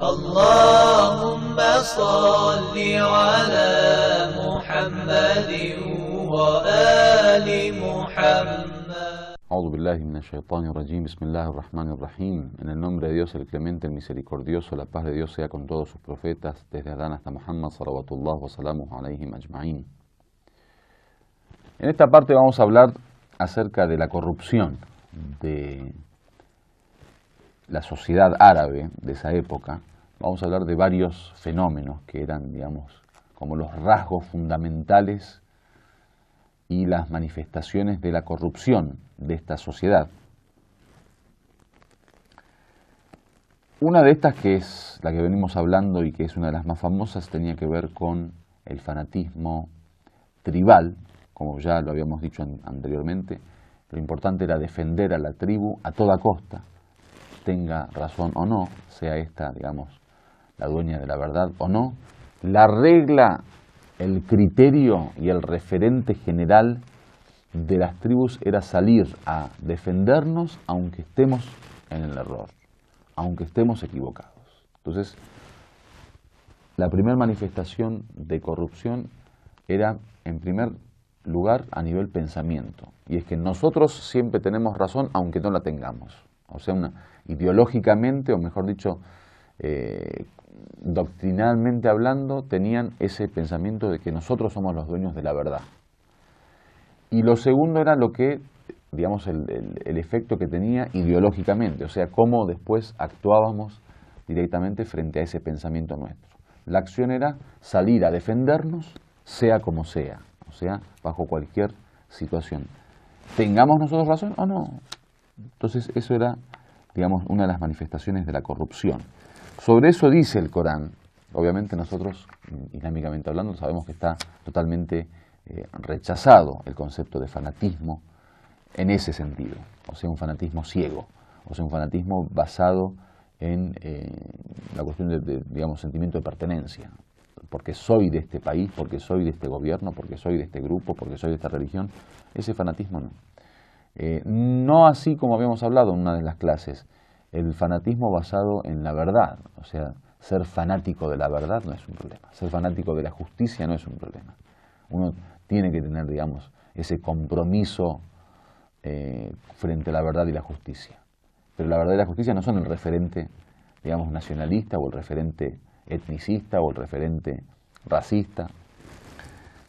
اللهم صل على محمد وآل محمد. A'udhu billahi minash shaitanir rajim. Bismillahir rahmanir rahim. En el nombre de Dios, el clemente, el misericordioso, la paz de Dios sea con todos sus profetas, desde Adán hasta Muhammad, salawatullah wa salamuhu alayhim ajma'in. En esta parte vamos a hablar acerca de la corrupción de la sociedad árabe de esa época. Vamos a hablar de varios fenómenos que eran, digamos, como los rasgos fundamentales y las manifestaciones de la corrupción de esta sociedad. Una de estas, que es la que venimos hablando y que es una de las más famosas, tenía que ver con el fanatismo tribal, como ya lo habíamos dicho anteriormente. Lo importante era defender a la tribu a toda costa, tenga razón o no, sea esta, digamos, la dueña de la verdad o no. La regla, el criterio y el referente general de las tribus era salir a defendernos aunque estemos en el error, aunque estemos equivocados. Entonces, la primera manifestación de corrupción era, en primer lugar, a nivel pensamiento. Y es que nosotros siempre tenemos razón aunque no la tengamos. O sea, ideológicamente, o mejor dicho, doctrinalmente hablando, tenían ese pensamiento de que nosotros somos los dueños de la verdad. Y lo segundo era lo que, digamos, el efecto que tenía ideológicamente, o sea, cómo después actuábamos directamente frente a ese pensamiento nuestro. La acción era salir a defendernos, sea como sea, o sea, bajo cualquier situación. ¿Tengamos nosotros razón o no? Entonces, eso era, digamos, una de las manifestaciones de la corrupción. Sobre eso dice el Corán. Obviamente nosotros, islámicamente hablando, sabemos que está totalmente rechazado el concepto de fanatismo en ese sentido, o sea, un fanatismo ciego, o sea, un fanatismo basado en la cuestión de, digamos, sentimiento de pertenencia, porque soy de este país, porque soy de este gobierno, porque soy de este grupo, porque soy de esta religión. Ese fanatismo no. No así como habíamos hablado en una de las clases, el fanatismo basado en la verdad, o sea, ser fanático de la verdad no es un problema, ser fanático de la justicia no es un problema. Uno tiene que tener, digamos, ese compromiso frente a la verdad y la justicia. Pero la verdad y la justicia no son el referente, digamos, nacionalista o el referente etnicista o el referente racista.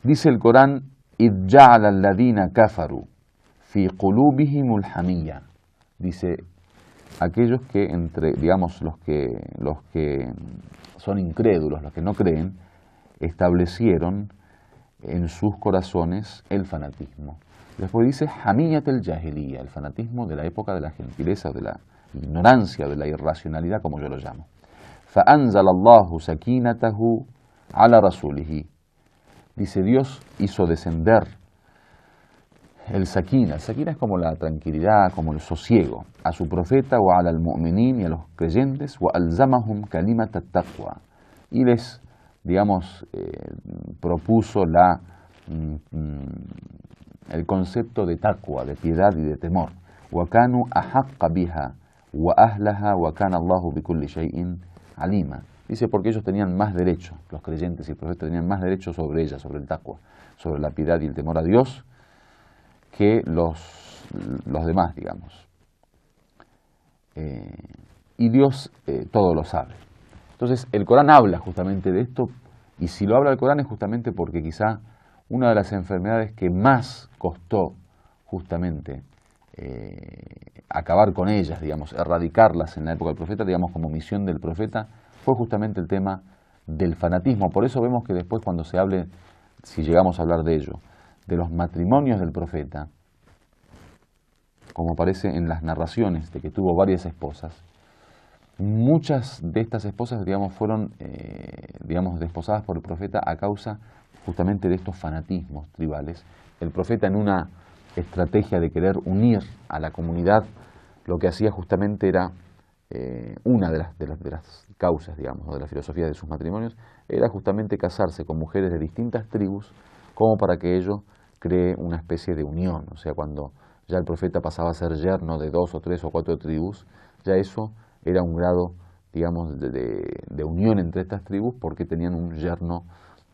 Dice el Corán: إِذْ جَعَلَ الَّذِينَ كَفَرُوا فِي قُلُوبِهِمُ الْحَمِيَّةَ. Dice, aquellos que, digamos, los que son incrédulos, los que no creen, establecieron en sus corazones el fanatismo. Después dice Hamiyat el-Jahiliya, el fanatismo de la época de la gentileza, de la ignorancia, de la irracionalidad, como yo lo llamo. فَأَنْزَلَ اللَّهُ سَكِينَتَهُ عَلَى رَسُولِهِ. Dice, Dios hizo descender el sakina. El sakina es como la tranquilidad, como el sosiego, a su profeta, wa ala al-mu'minin, y a los creyentes, wa alzamahum kalimat at-taqwa, y les, digamos, propuso el concepto de taqwa, de piedad y de temor. Wa kanu ahaqqa biha wa ahlaha wa kana Allahu bikulli shay'in alima. Dice, porque ellos tenían más derecho, los creyentes y el profeta tenían más derecho sobre ella, sobre el taqwa, sobre la piedad y el temor a Dios, que los demás, digamos. Y Dios todo lo sabe. Entonces, el Corán habla justamente de esto, y si lo habla el Corán es justamente porque quizá una de las enfermedades que más costó justamente acabar con ellas, digamos, erradicarlas en la época del profeta, digamos, como misión del profeta, fue justamente el tema del fanatismo. Por eso vemos que después, cuando se hable, si llegamos a hablar de ello, de los matrimonios del profeta, como aparece en las narraciones de que tuvo varias esposas, muchas de estas esposas, digamos, fueron desposadas por el profeta a causa justamente de estos fanatismos tribales. El profeta, en una estrategia de querer unir a la comunidad, lo que hacía justamente era, una de las causas, digamos, o de la filosofía de sus matrimonios, era justamente casarse con mujeres de distintas tribus, como para que ello cree una especie de unión. O sea, cuando ya el profeta pasaba a ser yerno de 2 o 3 o 4 tribus, ya eso era un grado digamos, de unión entre estas tribus porque tenían un yerno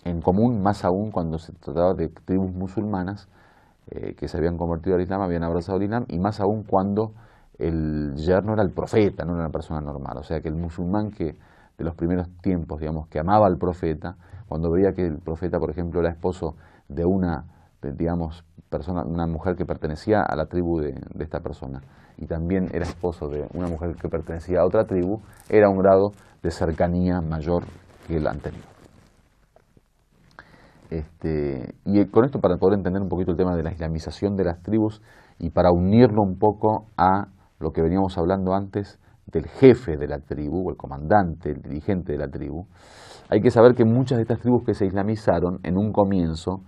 en común, más aún cuando se trataba de tribus musulmanas que se habían convertido al Islam, habían abrazado el Islam, y más aún cuando el yerno era el profeta, no era una persona normal. O sea que el musulmán que de los primeros tiempos, digamos, que amaba al profeta, cuando veía que el profeta, por ejemplo, era esposo de una, digamos, persona, una mujer que pertenecía a la tribu de esta persona, y también era esposo de una mujer que pertenecía a otra tribu, era un grado de cercanía mayor que el anterior. Y con esto, para poder entender un poquito el tema de la islamización de las tribus y para unirlo un poco a lo que veníamos hablando antes del jefe de la tribu, o el comandante, el dirigente de la tribu, hay que saber que muchas de estas tribus que se islamizaron en un comienzo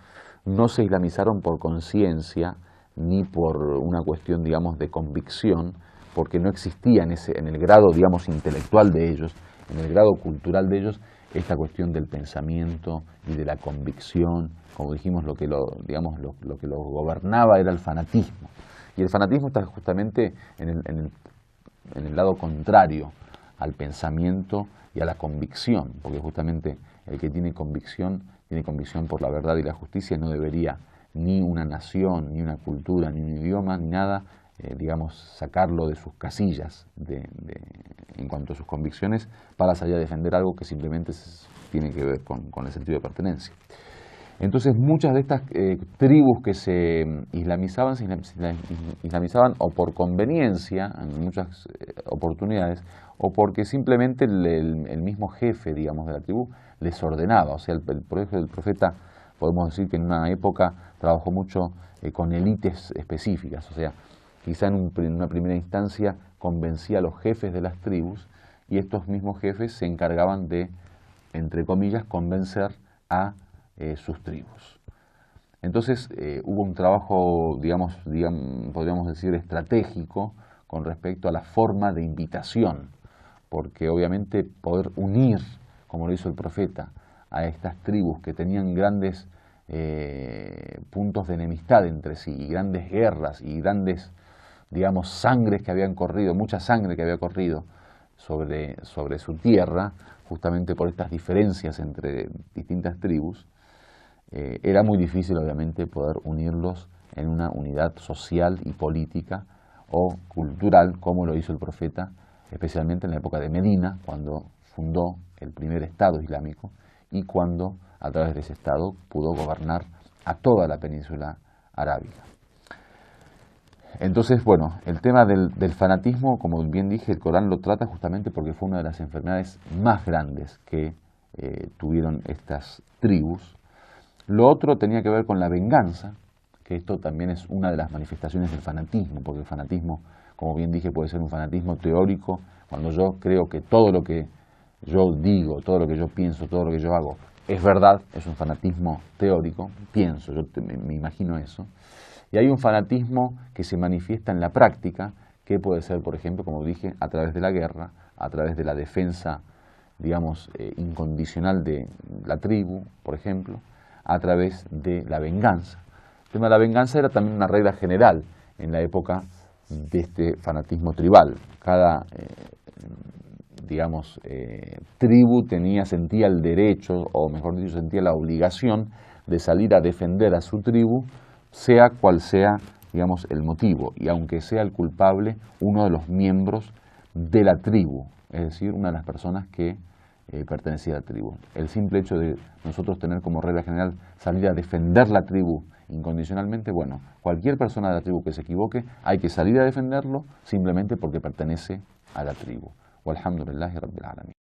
no se islamizaron por conciencia ni por una cuestión, digamos, de convicción, porque no existía en el grado, digamos, intelectual de ellos, en el grado cultural de ellos, esta cuestión del pensamiento y de la convicción. Como dijimos, lo que lo gobernaba era el fanatismo. Y el fanatismo está justamente en el lado contrario al pensamiento y a la convicción, porque justamente el que tiene convicción por la verdad y la justicia, no debería ni una nación, ni una cultura, ni un idioma, ni nada, digamos, sacarlo de sus casillas en cuanto a sus convicciones para salir a defender algo que simplemente tiene que ver con el sentido de pertenencia. Entonces muchas de estas tribus que se islamizaban o por conveniencia en muchas oportunidades, o porque simplemente el mismo jefe, digamos, de la tribu les ordenaba. O sea, el profeta, podemos decir que en una época trabajó mucho con élites específicas. O sea, quizá en una primera instancia convencía a los jefes de las tribus, y estos mismos jefes se encargaban de, entre comillas, convencer a sus tribus. Entonces hubo un trabajo, digamos, podríamos decir, estratégico con respecto a la forma de invitación, porque obviamente poder unir, como lo hizo el profeta, a estas tribus que tenían grandes puntos de enemistad entre sí, y grandes guerras, y grandes, digamos, sangres que habían corrido, mucha sangre que había corrido sobre su tierra, justamente por estas diferencias entre distintas tribus, era muy difícil, obviamente, poder unirlos en una unidad social y política o cultural, como lo hizo el profeta, especialmente en la época de Medina, cuando fundó el primer Estado islámico y cuando, a través de ese Estado, pudo gobernar a toda la península arábiga. Entonces, bueno, el tema del fanatismo, como bien dije, el Corán lo trata justamente porque fue una de las enfermedades más grandes que tuvieron estas tribus. Lo otro tenía que ver con la venganza, que esto también es una de las manifestaciones del fanatismo, porque el fanatismo, como bien dije, puede ser un fanatismo teórico, cuando yo creo que todo lo que yo digo, todo lo que yo pienso, todo lo que yo hago es verdad, es un fanatismo teórico, pienso, me imagino eso. Y hay un fanatismo que se manifiesta en la práctica, que puede ser, por ejemplo, como dije, a través de la guerra, a través de la defensa, digamos, incondicional de la tribu, por ejemplo, a través de la venganza. El tema de la venganza era también una regla general en la época de este fanatismo tribal. Cada, digamos, tribu sentía el derecho, o mejor dicho, sentía la obligación de salir a defender a su tribu, sea cual sea, digamos, el motivo, y aunque sea el culpable uno de los miembros de la tribu, es decir, una de las personas que pertenecía a la tribu. El simple hecho de nosotros tener como regla general salir a defender la tribu incondicionalmente, bueno, cualquier persona de la tribu que se equivoque, hay que salir a defenderlo simplemente porque pertenece a la tribu. Walhamdulillahi Rabbil Alamin.